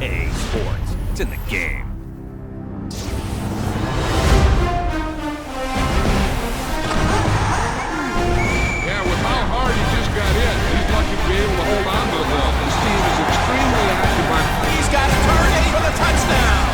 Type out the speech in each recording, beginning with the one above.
EA Sports. It's in the game. Yeah, with how hard he just got hit, he's lucky to be able to hold on to the ball. This team is extremely active on. He's got a target for the touchdown.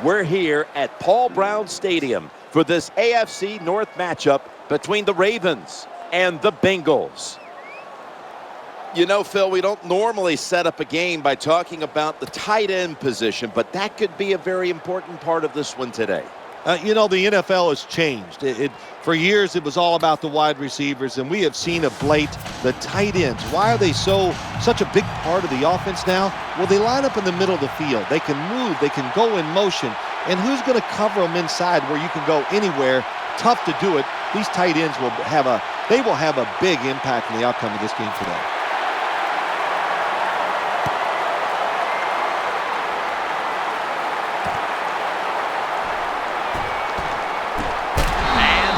We're here at Paul Brown Stadium for this AFC North matchup between the Ravens and the Bengals. You know, Phil, we don't normally set up a game by talking about the tight end position, but that could be a very important part of this one today. You know, the NFL has changed. For years, it was all about the wide receivers, and we have seen of late the tight ends. Why are they such a big part of the offense now? Well, they line up in the middle of the field. They can move. They can go in motion. And who's going to cover them inside where you can go anywhere? Tough to do it. These tight ends will have a big impact on the outcome of this game today.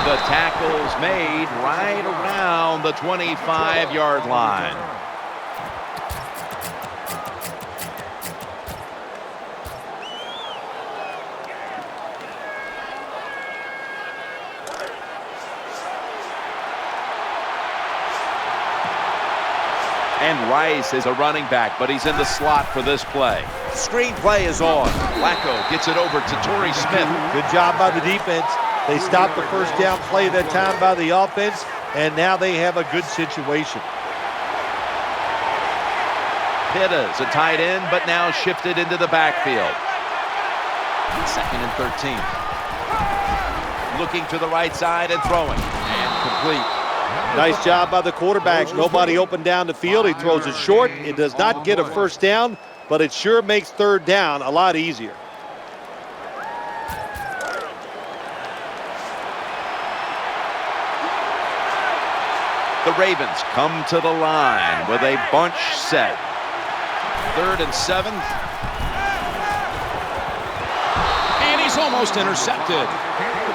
The tackle's made right around the 25-yard line. And Rice is a running back, but he's in the slot for this play. Screenplay is on. Flacco gets it over to Torrey Smith. Good job by the defense. They stopped the first down play that time by the offense, and now they have a good situation. Pitta's a tight end, but now shifted into the backfield. 2nd and 13. Looking to the right side and throwing. And complete. Nice job by the quarterback. Nobody open down the field. He throws it short. It does not get a first down, but it sure makes third down a lot easier. The Ravens come to the line with a bunch set. 3rd and 7. And he's almost intercepted.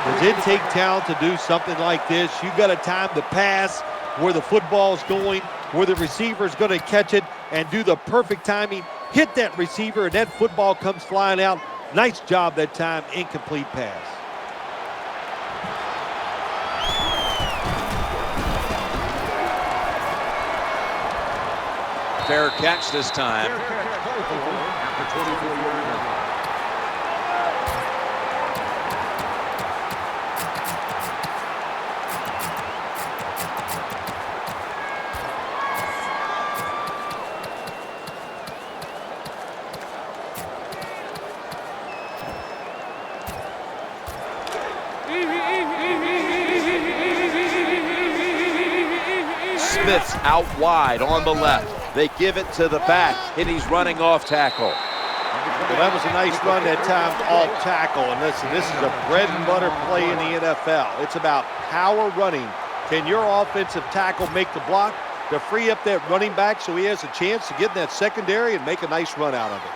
Does it take talent to do something like this? You got to time the pass where the football's going, where the receiver's going to catch it, and do the perfect timing. Hit that receiver, and that football comes flying out. Nice job that time. Incomplete pass. Fair catch this time. Smith's out wide on the left. They give it to the back, and he's running off tackle. Well, that was a nice run that time off tackle. And listen, this is a bread and butter play in the NFL. It's about power running. Can your offensive tackle make the block to free up that running back so he has a chance to get in that secondary and make a nice run out of it?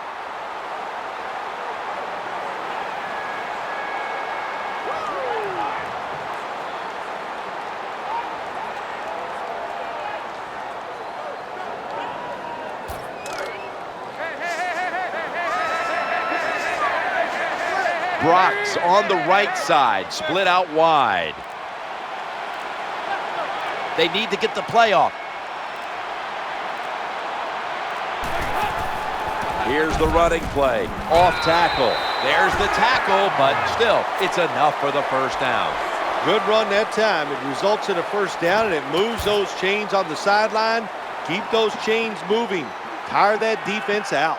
Brock's on the right side, split out wide. They need to get the play off. Here's the running play, off tackle. There's the tackle, but still, it's enough for the first down. Good run that time. It results in a first down, and it moves those chains on the sideline. Keep those chains moving. Tire that defense out.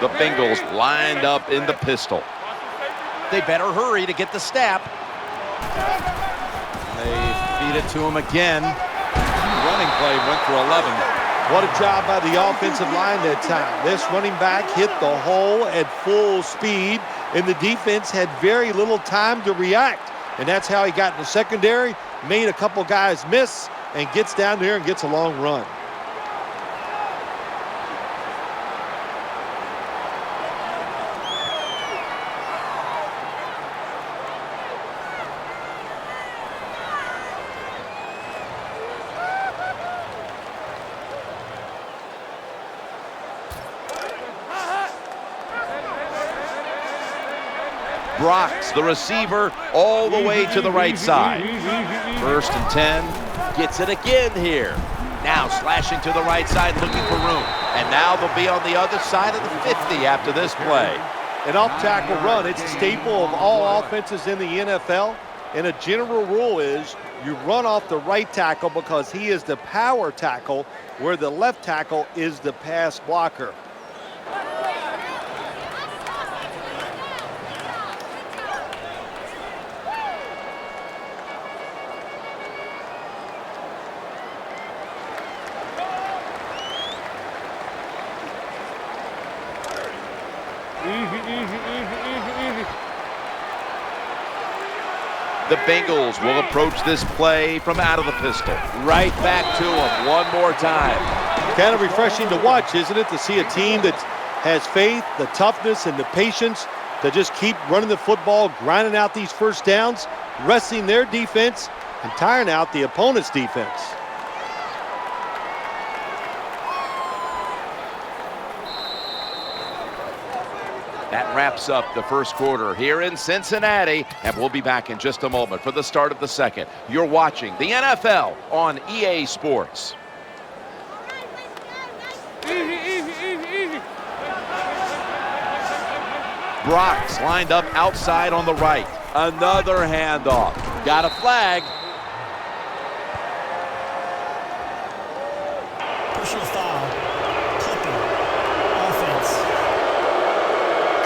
The Bengals lined up in the pistol. They better hurry to get the snap. They feed it to him again. The running play went for 11. What a job by the offensive line that time. This running back hit the hole at full speed, and the defense had very little time to react. And that's how he got in the secondary, made a couple guys miss, and gets down there and gets a long run. Brooks, the receiver, all the way to the right side. 1st and 10. Gets it again here. Now slashing to the right side, looking for room. And now they'll be on the other side of the 50 after this play. An off-tackle run, it's a staple of all offenses in the NFL. And a general rule is you run off the right tackle because he is the power tackle, where the left tackle is the pass blocker. The Bengals will approach this play from out of the pistol. Right back to him one more time. Kind of refreshing to watch, isn't it, to see a team that has faith, the toughness, and the patience to just keep running the football, grinding out these first downs, resting their defense, and tiring out the opponent's defense. That wraps up the first quarter here in Cincinnati, and we'll be back in just a moment for the start of the second. You're watching the NFL on EA Sports. Brooks lined up outside on the right. Another handoff. Got a flag. Personal foul. Clipping. Offense.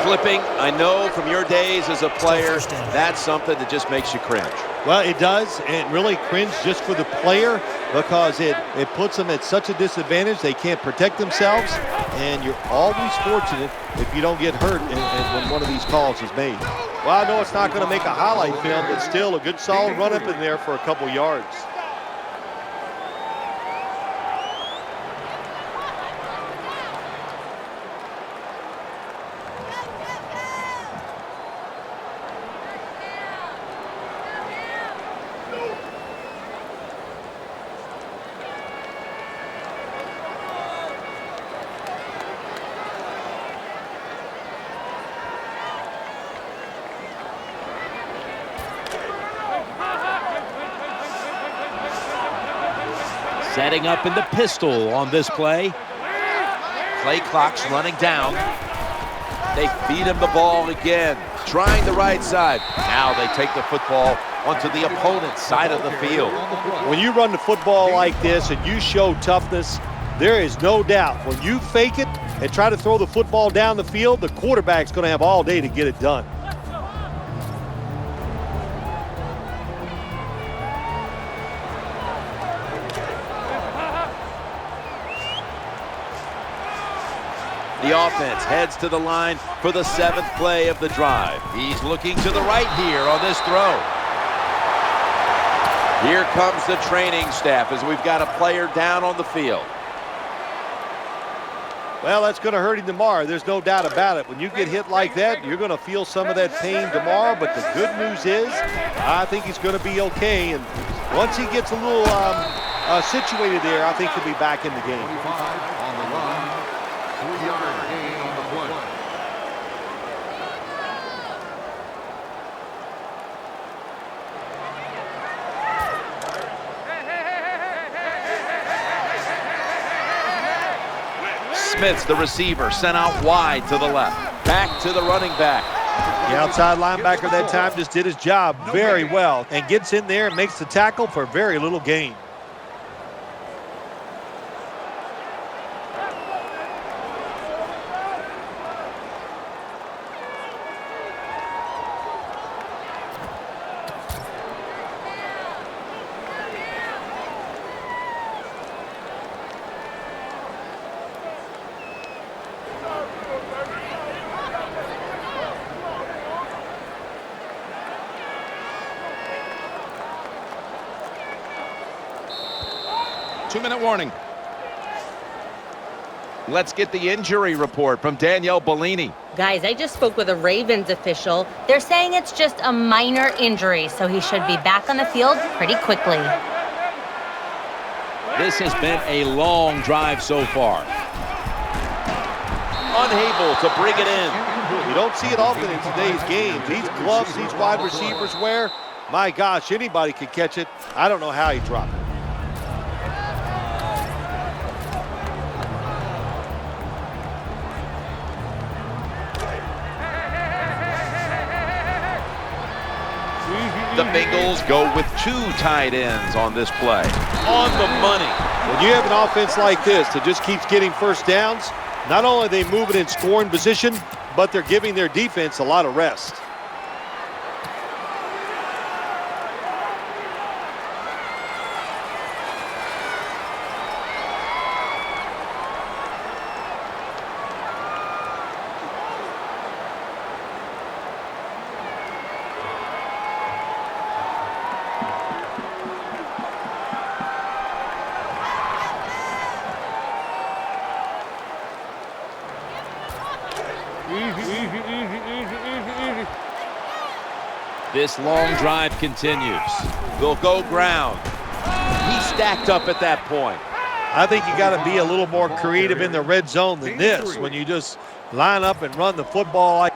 Clipping, I know from your days as a player, that's something that just makes you cringe. Well, it does, and really cringe just for the player because it puts them at such a disadvantage. They can't protect themselves, and you're always fortunate if you don't get hurt when one of these calls is made. Well, I know it's not going to make a highlight film, but still a good solid run up in there for a couple yards. Setting up in the pistol on this play. Play clock's running down. They feed him the ball again, trying the right side. Now they take the football onto the opponent's side of the field. When you run the football like this and you show toughness, there is no doubt when you fake it and try to throw the football down the field, the quarterback's going to have all day to get it done. The offense heads to the line for the 7th play of the drive. He's looking to the right here on this throw. Here comes the training staff as we've got a player down on the field. Well, that's going to hurt him tomorrow. There's no doubt about it. When you get hit like that, you're going to feel some of that pain tomorrow. But the good news is I think he's going to be okay. And once he gets a little situated there, I think he'll be back in the game. On the line, 3-yard gain on the play. Smith's the receiver, sent out wide to the left. Back to the running back. The outside linebacker that time just did his job very well and gets in there and makes the tackle for very little gain. Two-minute warning. Let's get the injury report from Danielle Bellini. Guys, I just spoke with a Ravens official. They're saying it's just a minor injury, so he should be back on the field pretty quickly. This has been a long drive so far. Unable to bring it in. You don't see it often in today's games. These gloves these wide receivers wear, my gosh, anybody could catch it. I don't know how he dropped it. The Bengals go with 2 tight ends on this play. On the money. When you have an offense like this that just keeps getting first downs, not only are they moving in scoring position, but they're giving their defense a lot of rest. This long drive continues. They'll go ground. He stacked up at that point. I think you got to be a little more creative in the red zone than this when you just line up and run the football like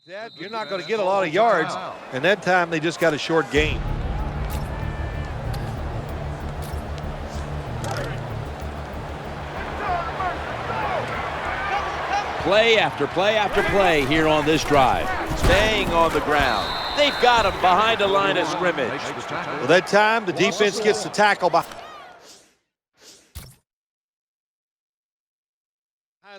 that. You're not going to get a lot of yards, and that time they just got a short gain. Play after play after play here on this drive. Staying on the ground. They've got him behind the line of scrimmage. Well, that time the defense gets the tackle behind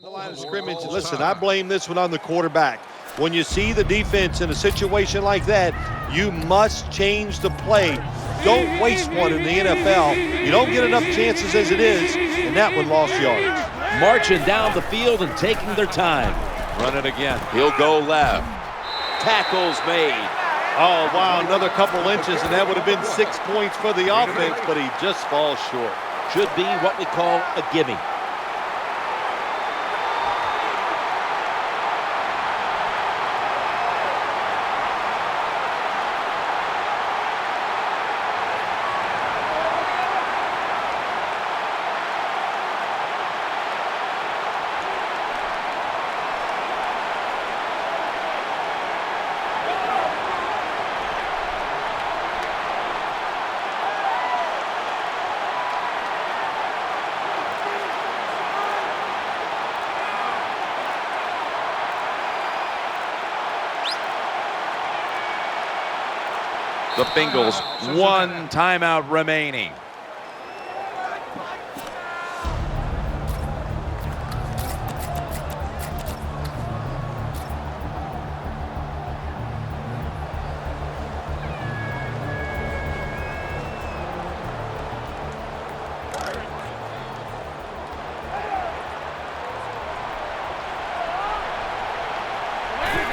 the line of scrimmage. Listen, I blame this one on the quarterback. When you see the defense in a situation like that, you must change the play. Don't waste one in the NFL. You don't get enough chances as it is, and that one lost yards. Marching down the field and taking their time. Run it again. He'll go left. Tackles made. Oh, wow, another couple inches, and that would have been 6 points for the offense, but he just falls short. Should be what we call a gimme. The Bengals, 1 timeout remaining.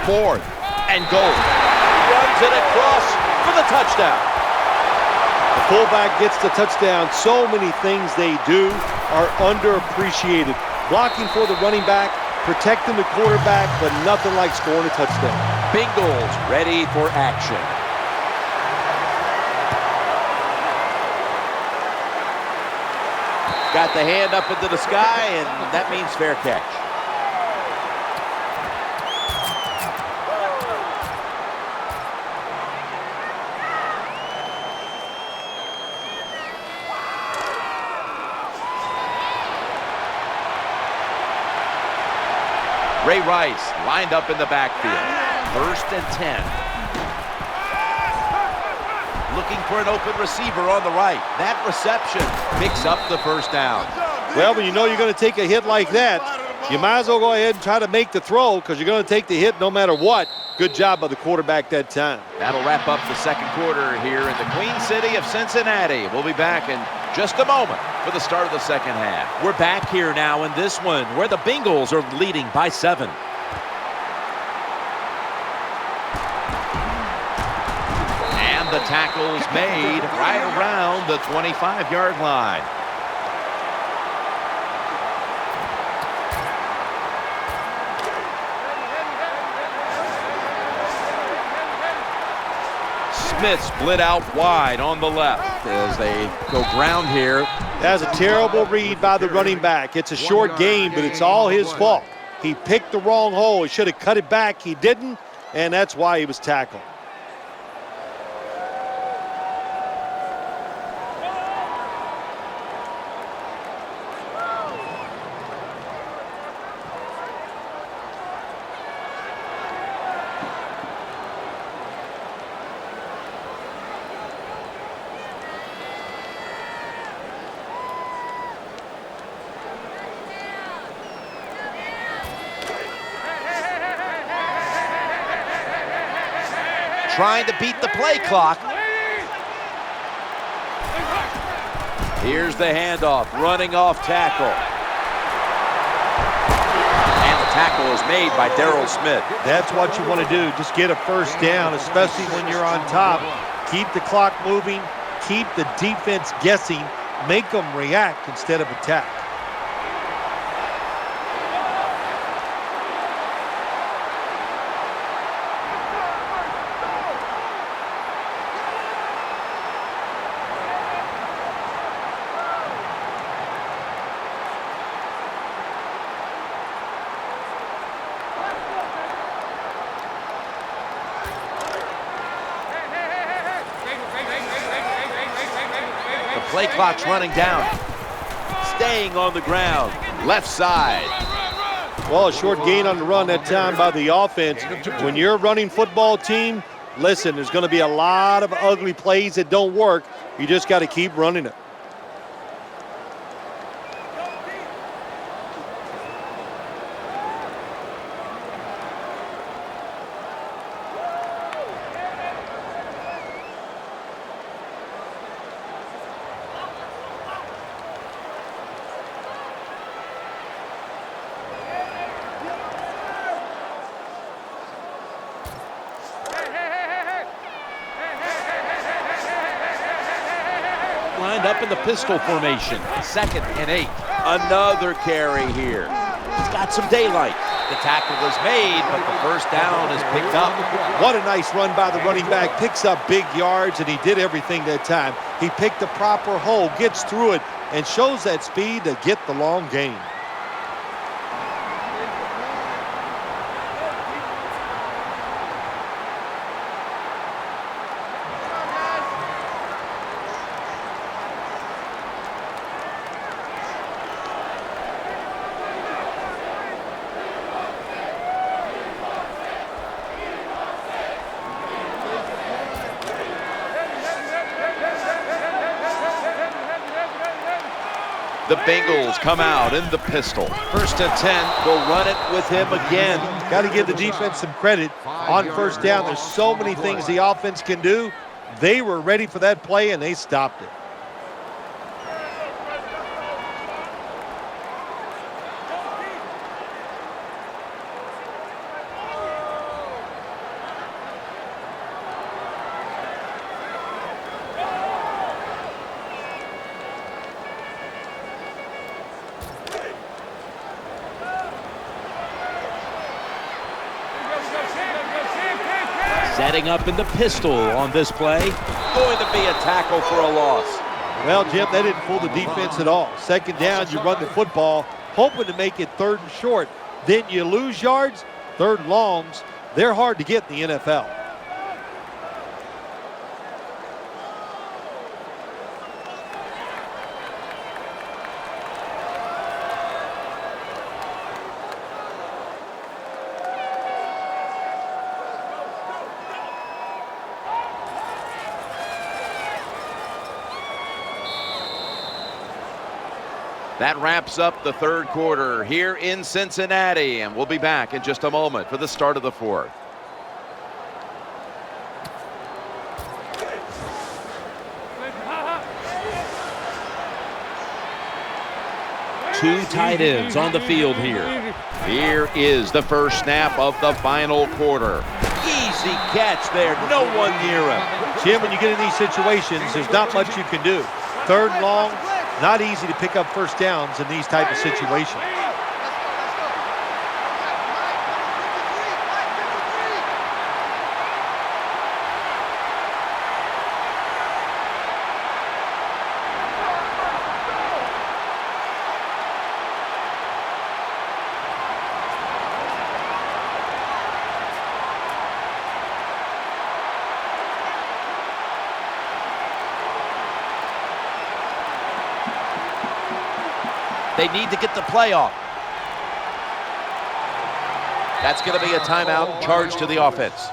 Fourth and goal. Runs it across for the touchdown. The fullback gets the touchdown. So many things they do are underappreciated. Blocking for the running back, protecting the quarterback, but nothing like scoring a touchdown. Bengals ready for action. Got the hand up into the sky, and that means fair catch. Ray Rice lined up in the backfield. 1st and 10. Looking for an open receiver on the right. That reception picks up the first down. Well, when you know you're going to take a hit like that, you might as well go ahead and try to make the throw because you're going to take the hit no matter what. Good job by the quarterback that time. That'll wrap up the second quarter here in the Queen City of Cincinnati. We'll be back in just a moment for the start of the second half. We're back here now in this one where the Bengals are leading by 7. And the tackle's made right around the 25-yard line. Smith split out wide on the left as they go ground here. That's a terrible read by the running back. It's a short game, but it's all his fault. He picked the wrong hole. He should have cut it back. He didn't, and that's why he was tackled. Trying to beat the play clock. Here's the handoff, running off tackle. And the tackle is made by Darryl Smith. That's what you want to do. Just get a first down, especially when you're on top. Keep the clock moving. Keep the defense guessing. Make them react instead of attack. Play clock's running down. Staying on the ground. Left side. Well, a short gain on the run that time by the offense. When you're a running football team, listen, there's going to be a lot of ugly plays that don't work. You just got to keep running it. Lined up in the pistol formation. 2nd and 8. Another carry here. He's got some daylight. The tackle was made, but the first down is picked up. What a nice run by the running back. Picks up big yards, and he did everything that time. He picked the proper hole, gets through it, and shows that speed to get the long gain. The Bengals come out in the pistol. 1st and 10. Will run it with him again. Got to give the defense some credit on first down. There's so many things the offense can do. They were ready for that play, and they stopped it. Setting up in the pistol on this play. Going to be a tackle for a loss. Well, Jim, they didn't fool the defense at all. 2nd down, you run the football, hoping to make it 3rd and short. Then you lose yards, 3rd longs. They're hard to get in the NFL. That wraps up the 3rd quarter here in Cincinnati, and we'll be back in just a moment for the start of the 4th. Two tight ends on the field here. Here is the first snap of the final quarter. Easy catch there, no one near him. Jim, when you get in these situations, there's not much you can do. 3rd long, not easy to pick up first downs in these type of situations. They need to get the play off. That's going to be a timeout charge to the offense.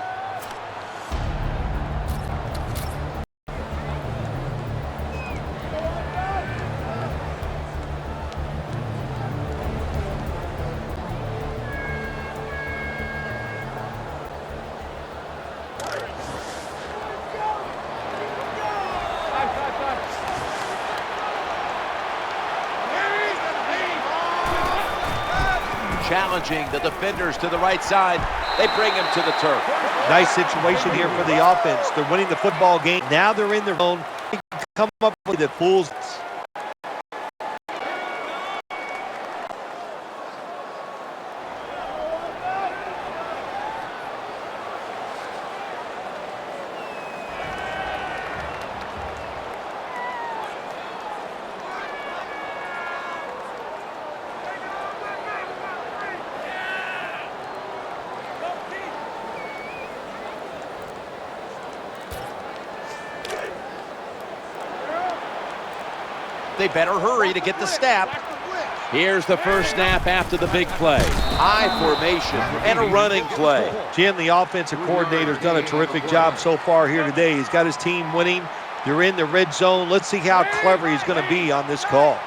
Challenging the defenders to the right side. They bring him to the turf. Nice situation here for the offense. They're winning the football game. Now they're in their own. They can come up with the pools. They better hurry to get the snap. Here's the first snap after the big play. I formation and a running play. Jim, the offensive coordinator's done a terrific job so far here today. He's got his team winning. They're in the red zone. Let's see how clever he's going to be on this call.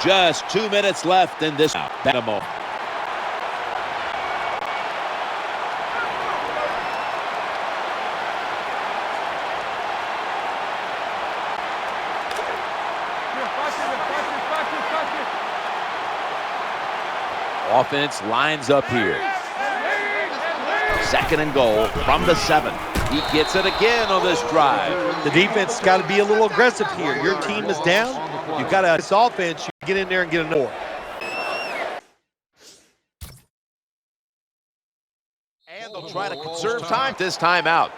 Just 2 minutes left in this battle. Offense lines up here. 2nd and goal from the 7. He gets it again on this drive. The defense has got to be a little aggressive here. Your team is down. You've got this offense. You get in there and get a more. And they'll try to conserve time this time out.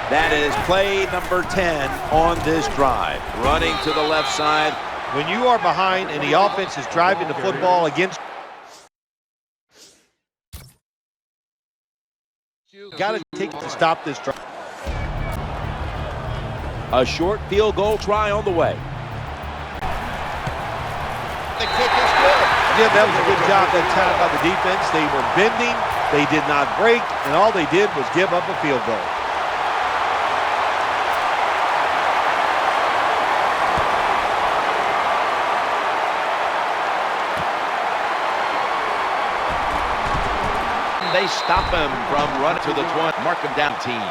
That is play number 10 on this drive. Running to the left side. When you are behind and the offense is driving the football against you, got to take it to stop this drive. A short field goal try on the way. The kick is good. Yeah, that was a good job that time by the defense. They were bending, they did not break, and all they did was give up a field goal. They stop him from running to the 20. Mark him down, team.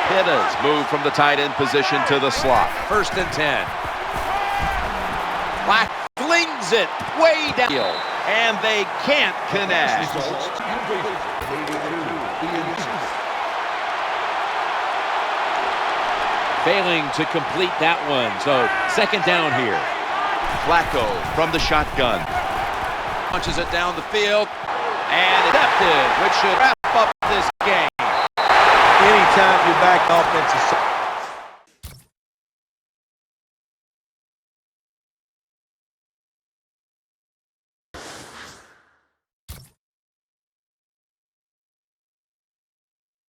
Pittas move from the tight end position to the slot. 1st and 10. Black flings it way down, and they can't connect. Failing to complete that one, so 2nd down here. Flacco from the shotgun. Punches it down the field. And intercepted, which should wrap up this game. Anytime you back offense is